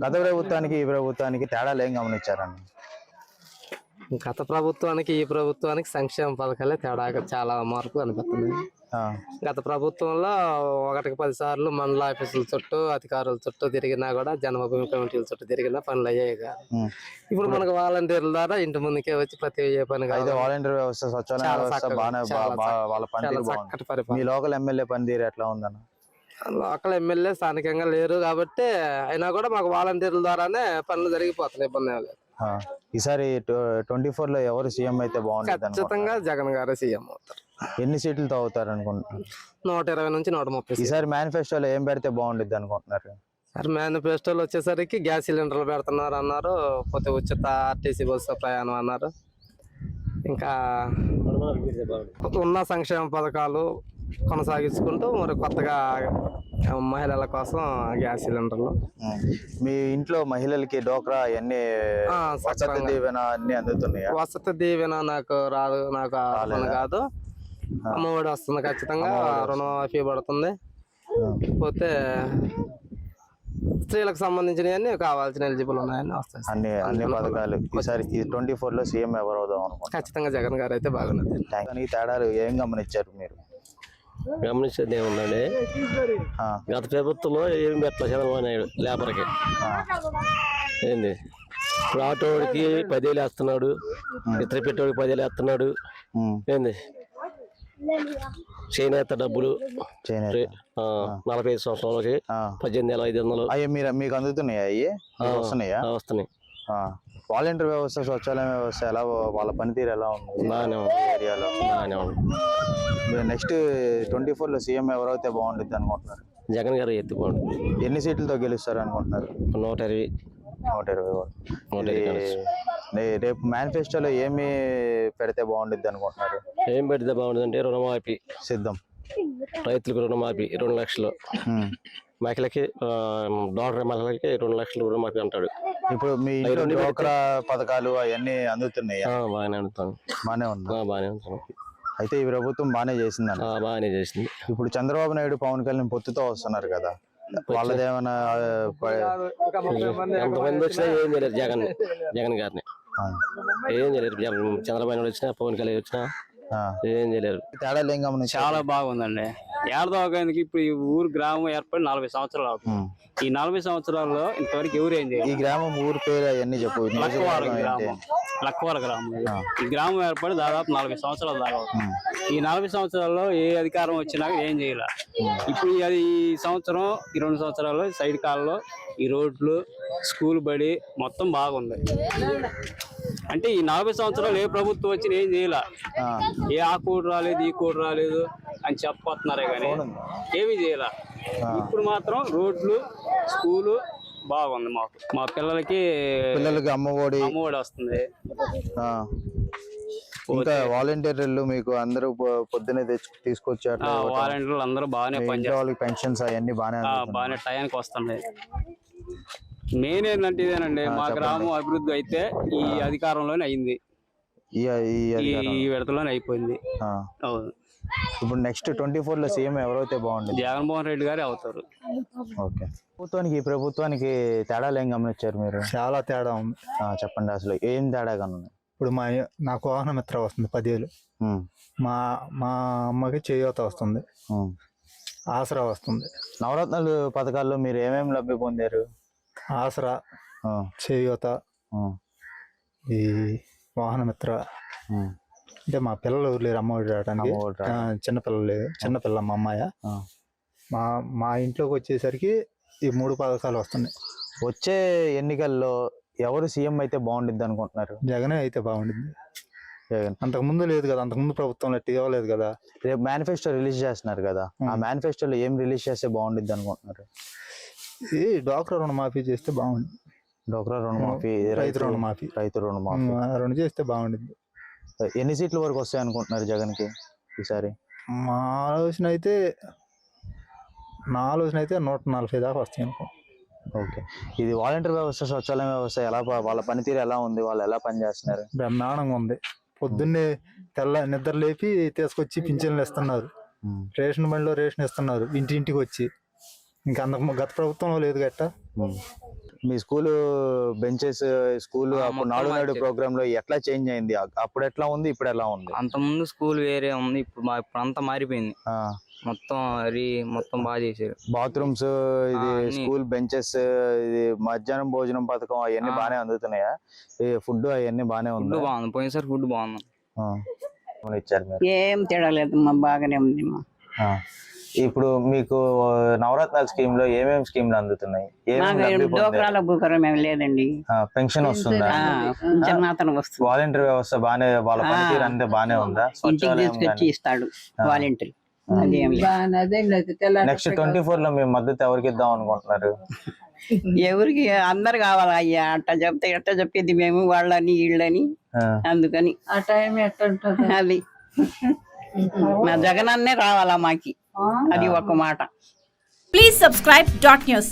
గత ప్రభుత్వానికి ఈ ప్రభుత్వానికి తేడాలు ఏం గమనించారన్న? గత ప్రభుత్వానికి ఈ ప్రభుత్వానికి సంక్షేమ పథకాలే తేడా చాలా మార్పు అనిపిస్తుంది. గత ప్రభుత్వంలో 1కి 10 సార్లు మండల ఆఫీసుల చుట్టూ అధికారుల చుట్టూ తిరిగినా కూడా జన్మభూమి కమిటీల చుట్టూ తిరిగినా పనులు అయ్యాయి కాదు. ఇప్పుడు మనకు వాలంటీర్ల ద్వారా ఇంటి ముందుకే వచ్చి ప్రతి పని వాలంటీర్ వ్యవస్థ, సచివాలయ వ్యవస్థ వాళ్ళ పనితీరు బాగుంది. మీ లోకల్ ఎమ్మెల్యే పనితీరు ఎట్లా ఉందన్న? లోకల్ ఎమ్మెల్యే స్థానికంగా లేరు కాబట్టి అయినా కూడా మాకు వాలంటీర్ల ద్వారానే పనులు జరిగిపోతున్నాయి, ఇబ్బంది ఏం లేదు. ఈసారి 24 లో ఎవరు సీఎం అయితే బాగుంటుంది? ఖచ్చితంగా జగన్ గారే సీఎం అవుతారు. ఎన్ని సీట్లతో అవుతారు అనుకుంటున్నారు? 120 నుంచి 130. ఈసారి మేనిఫెస్టోలో ఏం పెడితే బాగుంటుంది అనుకుంటున్నారు? సార్ మేనిఫెస్టోలో వచ్చేసరికి గ్యాస్ సిలిండర్లు పెడుతున్నారు అన్నారు, పోతే ఉచిత ఆర్టీసీ బస్సు ప్రయాణం అన్నారు, ఇంకా ఉన్న సంక్షేమ పథకాలు కొనసాగించుకుంటూ మరి కొత్తగా మహిళల కోసం గ్యాస్ సిలిండర్లు. మీ ఇంట్లో మహిళలకి డోక్రా అవన్నీ వసతి దీవెన అన్ని అందుతున్నాయా? వసతి దీవెన నాకు రాదు, నాకు కాదు. అమ్మఒడి వస్తుంది, ఖచ్చితంగా రుణమాఫీ పడుతుంది. పోతే స్త్రీలకు సంబంధించినవన్నీ కావాల్సిన ఎలిజిబుల్ ఉన్నాయని వస్తాయి. అన్ని పథకాలు. ఈసారి 24 లో సీఎం ఎవరు అవుదాం అనుకుంటున్నారు? ఖచ్చితంగా జగన్ గారు అయితే బాగున్నది. తేడాలు ఏం గమనించారు మీరు? గమనించేది ఏముందండి, గత ప్రభుత్వంలో ఏమి పెట్టలేదు చంద్రబాబు నాయుడు లేబర్కి. ఏంది ఇప్పుడు ఆటోడికి 10,000 వేస్తున్నాడు, ఇతర పెట్టోడికి 10,000 వేస్తున్నాడు. ఏంది చేనేత డబ్బులు 45 సంవత్సరాలకి 18,500 అయ్యి మీకు అందుతున్నాయా? అయ్యి వస్తున్నాయి. వాలంటీర్ వ్యవస్థ, సచివాలయం వ్యవస్థ ఎలా, వాళ్ళ పనితీరు ఎలా ఉంది? బాగానే ఏరియాలో బాగానే ఉంది. నెక్స్ట్ 24 లో సీఎం ఎవరైతే బాగుంటుంది అనుకుంటున్నారు? జగన్ గారు ఎత్తిపోండి. ఎన్ని సీట్లతో గెలుస్తారు అనుకుంటున్నారు? 120. రేపు మేనిఫెస్టోలో ఏమి పెడితే బాగుంటుంది అనుకుంటున్నారు? ఏం పెడితే బాగుంటుంది అంటే రుణమాఫీ సిద్ధం, రైతులకు రుణమాఫీ 2 లక్షలు, మహిళకి డాక్టర్ మహిళలకి 2 లక్షలు రుణమాఫీ అంటాడు. ఇప్పుడు మీ ఇంట్లో డోక్రా పథకాలు అవన్నీ అందుతున్నాయా? బాగానే అందుతాను. బాగానే ఉంది. బాగానే ఉంటాను. అయితే ఈ ప్రభుత్వం బాగానే చేసింది. బాగానే చేసింది. ఇప్పుడు చంద్రబాబు నాయుడు, పవన్ కళ్యాణ్ పొత్తుతో వస్తున్నారు కదా, వాళ్ళదేమన్నా ఎంతమంది వచ్చినా ఏం చేయలేరు జగన్ గారిని. ఏం చేయలేరు. చంద్రబాబు నాయుడు వచ్చినా, పవన్ కళ్యాణ్ వచ్చినా ఏం చేయలేరు. తేడాలు ఏం గమనించారు? చాలా బాగుందండి. ఏడదోగానికి ఇప్పుడు ఈ ఊరు గ్రామం ఏర్పడి 40 సంవత్సరాలు అవుతుంది. ఈ 40 సంవత్సరాల్లో ఇంతవరకు ఎవరు ఏం చేయలేదు. ఈ గ్రామం ఊరు పేరు అవన్నీ చెప్పు. లక్కవర గ్రామం. ఈ గ్రామం ఏర్పడి దాదాపు 40 సంవత్సరాలు దాకా అవుతుంది. ఈ 40 సంవత్సరాల్లో ఏ అధికారం వచ్చినా ఏం చేయాల. ఇప్పుడు ఈ సంవత్సరం, ఈ 2 సంవత్సరాల్లో సైడ్ కాల్లో ఈ రోడ్లు, స్కూల్ బడి మొత్తం బాగుంది. అంటే ఈ 40 సంవత్సరాలు ఏ ప్రభుత్వం వచ్చి ఏం చేయాల. ఏ ఆ కోడ్ రాలేదు, ఈ కోడ్ రాలేదు అని చెప్పబోతున్నారే కానీ ఏమీ చేయాల. ఇప్పుడు మాత్రం రోడ్లు, స్కూలు బాగుంది. మా పిల్లలకి అమ్మఒడి వస్తుంది. ఇంకా వాలంటీర్లు మీకు అందరూ పొద్దునే తీసుకొచ్చారు. వాలంటీర్లు అందరూ బాగానే పనిచేస్తారు. పెన్షన్స్ అవన్నీ బాగానే టయానికి వస్తున్నాయి. మెయిన్ ఏంటంటే ఇదేనండి, మా గ్రామం అభివృద్ధి అయితే ఈ అధికారంలోనే అయింది, ఈ విడతలోనే అయిపోయింది. అవును. ఇప్పుడు నెక్స్ట్ 24 లో సీఎం ఎవరైతే బాగుంటుంది? జగన్మోహన్ రెడ్డి గారే అవుతారు. ఓకే. ప్రభుత్వానికి, ఈ ప్రభుత్వానికి తేడాలు ఏం గమనించారు మీరు? చాలా తేడా ఉంది. చెప్పండి, అసలు ఏం తేడాగా ఉన్నాయి? ఇప్పుడు నాకు వాహన మిత్ర వస్తుంది 10,000. మా అమ్మకి చేయూత వస్తుంది, ఆసరా వస్తుంది. నవరత్నాలు పథకాల్లో మీరు ఏమేమి లబ్ధి పొందారు? ఆసరా, చేయూత, ఈ వాహన మిత్ర. అంటే మా పిల్లలు ఎవరు లేరు అమ్మఒడి రావడానికి. చిన్నపిల్లలు లేదు, చిన్నపిల్ల మా అమ్మాయ. మా ఇంట్లోకి వచ్చేసరికి ఈ 3 పథకాలు వస్తున్నాయి. వచ్చే ఎన్నికల్లో ఎవరు సీఎం అయితే బాగుంటుంది అనుకుంటున్నారు? జగనే అయితే బాగుంటుంది. జగన్ అంతకుముందు లేదు కదా, అంతకుముందు ప్రభుత్వంలో ఇవ్వలేదు కదా. రేపు మేనిఫెస్టో రిలీజ్ చేస్తున్నారు కదా, ఆ మేనిఫెస్టోలో ఏం రిలీజ్ చేస్తే బాగుంటుంది అనుకుంటున్నారు? ఈ డ్వాక్రా రుణమాఫీ చేస్తే బాగుంటుంది. డ్వాక్రా రుణమాఫీ, రైతు రుణమాఫీ 2 చేస్తే బాగుంటుంది. ఎన్ని సీట్ల వరకు వస్తాయి అనుకుంటున్నారు జగన్ కి ఈసారి? మా ఆలోచన అయితే 140 దాకా వస్తాయి అనుకో. ఓకే. ఇది వాలంటీర్ వ్యవస్థ, సచివాలయం వ్యవస్థ ఎలా, వాళ్ళ పనితీరు ఎలా ఉంది? వాళ్ళు ఎలా పనిచేస్తున్నారు? బ్రహ్మాండంగా ఉంది. పొద్దున్నే నిద్ర లేపి తీసుకొచ్చి పింఛన్లు ఇస్తున్నారు, రేషన్ బండిలో రేషన్ ఇస్తున్నారు ఇంటింటికి వచ్చి. ఇంకా గత ప్రభుత్వంలో లేదు గట్ట. మీ స్కూల్ బెంచెస్ స్కూల్ అప్పుడు నాడు నేడు ప్రోగ్రామ్ లో ఎట్లా చేంజ్ అయింది? అప్పుడు ఎట్లా ఉంది, ఇప్పుడు ఎలా ఉంది? అంత ముందు స్కూల్ వేరే ఉంది, ఇప్పుడు ఇప్పుడు అంతా మారిపోయింది. మొత్తం మొత్తం బాగా చేశారు. బాత్రూమ్స్, ఇది స్కూల్ బెంచెస్, ఇది మధ్యాహ్నం భోజనం పథకం అవన్నీ బాగానే అందుతున్నాయా? ఫుడ్ అవన్నీ బాగానే ఉంది? బాగుంది, పోయినసారి ఫుడ్ బాగుంది. ఇచ్చారు మీరు? ఏం తేడాలేదు, బాగానే ఉంది. ఇప్పుడు మీకు నవరత్నాల స్కీమ్ లో ఏమేమి స్కీమ్లు అందుతున్నాయి? డోక్రాల భూకరం ఏమి లేదండి. పెన్షన్ వస్తుందా? మాత్రం వస్తుంది. వాలంటీర్ వ్యవస్థ బానే, వాళ్ళ పనితీరు అంతే బానే ఉందా? తీసుకొచ్చి ఇస్తాడు వాలంటీర్. నెక్స్ట్ 24 లో మీ మద్దతు ఎవరికి ఇద్దాం అనుకుంటున్నారు? ఎవరికి అందరు కావాలా అయ్యా, అట్ట చెప్తే ఎట్ట చెప్పేది మేము, వాళ్ళని వీళ్ళని. అందుకని ఆ టైం ఎట్టుంటది అది. మా జగనన్నే రావాలా మాకి, అది ఒక మాట. Please subscribe .news.